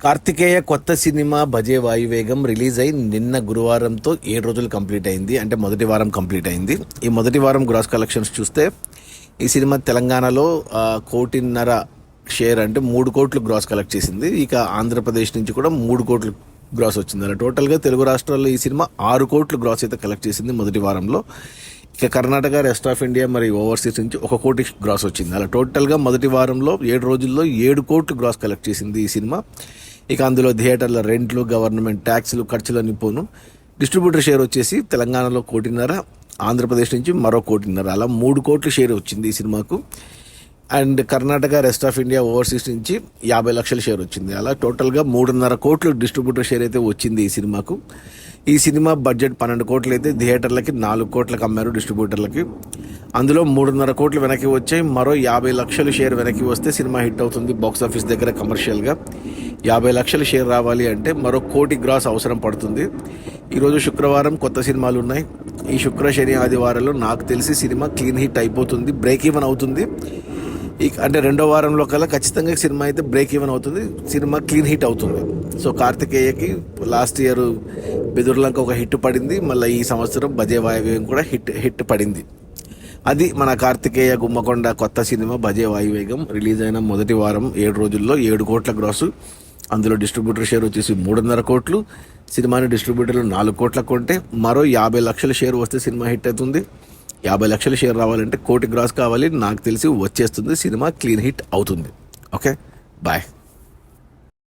కార్తికేయ కొత్త సినిమా భజే వాయువేగం రిలీజ్ అయి నిన్న గురువారంతో 7 రోజులు కంప్లీట్ అయింది. అంటే మొదటి వారం కంప్లీట్ అయింది. ఈ మొదటి వారం గ్రాస్ కలెక్షన్స్ చూస్తే ఈ సినిమా తెలంగాణలో 1.5 షేర్ అంటే 3 కోట్లు గ్రాస్ కలెక్ట్ చేసింది. ఇక ఆంధ్రప్రదేశ్ నుంచి కూడా 3 కోట్లు గ్రాస్ వచ్చింది. అలా టోటల్గా తెలుగు రాష్ట్రాల్లో ఈ సినిమా 6 కోట్లు గ్రాస్ అయితే కలెక్ట్ చేసింది మొదటి వారంలో. ఇక కర్ణాటక, రెస్ట్ ఆఫ్ ఇండియా మరియు ఓవర్సీస్ నుంచి 1 కోటి గ్రాస్ వచ్చింది. అలా టోటల్గా మొదటి వారంలో 7 రోజుల్లో 7 కోట్లు గ్రాస్ కలెక్ట్ చేసింది ఈ సినిమా. ఇక అందులో థియేటర్ల రెంట్లు, గవర్నమెంట్ ట్యాక్స్లు, ఖర్చులన్నీ పోను. డిస్ట్రిబ్యూటర్ షేర్ వచ్చేసి తెలంగాణలో 1.5 కోటి, ఆంధ్రప్రదేశ్ నుంచి మరో 1.5 కోటి, అలా 3 కోట్ల షేర్ వచ్చింది ఈ సినిమాకు. And Karnataka, rest of India, overseas నుంచి 50 లక్షల షేర్ వచ్చింది. అలా టోటల్గా 3.5 కోట్లు డిస్ట్రిబ్యూటర్ షేర్ అయితే వచ్చింది ఈ సినిమాకు. ఈ సినిమా బడ్జెట్ 12 కోట్లు అయితే థియేటర్లకి 4 కోట్లకు అమ్మారు డిస్ట్రిబ్యూటర్లకి. అందులో 3.5 కోట్లు వెనక్కి వచ్చాయి. మరో 50 లక్షల షేర్ వెనక్కి వస్తే సినిమా హిట్ అవుతుంది బాక్స్ ఆఫీస్ దగ్గర కమర్షియల్గా. 50 లక్షల షేర్ రావాలి అంటే మరో 1 కోటి గ్రాస్ అవసరం పడుతుంది. ఈరోజు శుక్రవారం కొత్త సినిమాలు ఉన్నాయి. ఈ శుక్ర, శని, ఆదివారాల్లో నాకు తెలిసి సినిమా క్లీన్ హిట్ అయిపోతుంది, బ్రేక్ ఈవెన్ అవుతుంది. అంటే 2వ వారంలో కల్లా ఖచ్చితంగా సినిమా అయితే బ్రేక్ ఈవెన్ అవుతుంది, సినిమా క్లీన్ హిట్ అవుతుంది. సో కార్తికేయకి లాస్ట్ ఇయర్ బెదుర్లంక ఒక హిట్ పడింది, మళ్ళీ ఈ సంవత్సరం భజే వాయువేగం కూడా హిట్ పడింది. అది మన కార్తికేయ గుమ్మకొండ కొత్త సినిమా భజే వాయువేగం. రిలీజ్ అయిన మొదటి వారం 7 రోజుల్లో 7 కోట్ల గ్రాసు. అందులో డిస్ట్రిబ్యూటర్ షేర్ వచ్చేసి 3.5 కోట్లు. సినిమాని డిస్ట్రిబ్యూటర్లు 4 కోట్లకు కొంటే మరో 50 లక్షల షేర్ వస్తే సినిమా హిట్ అవుతుంది. 50 లక్షల షేర్ రావాలంటే 1 కోటి గ్రాస్ కావాలి. నాకు తెలిసి వచ్చేస్తుంది, సినిమా క్లీన్ హిట్ అవుతుంది. Okay, bye.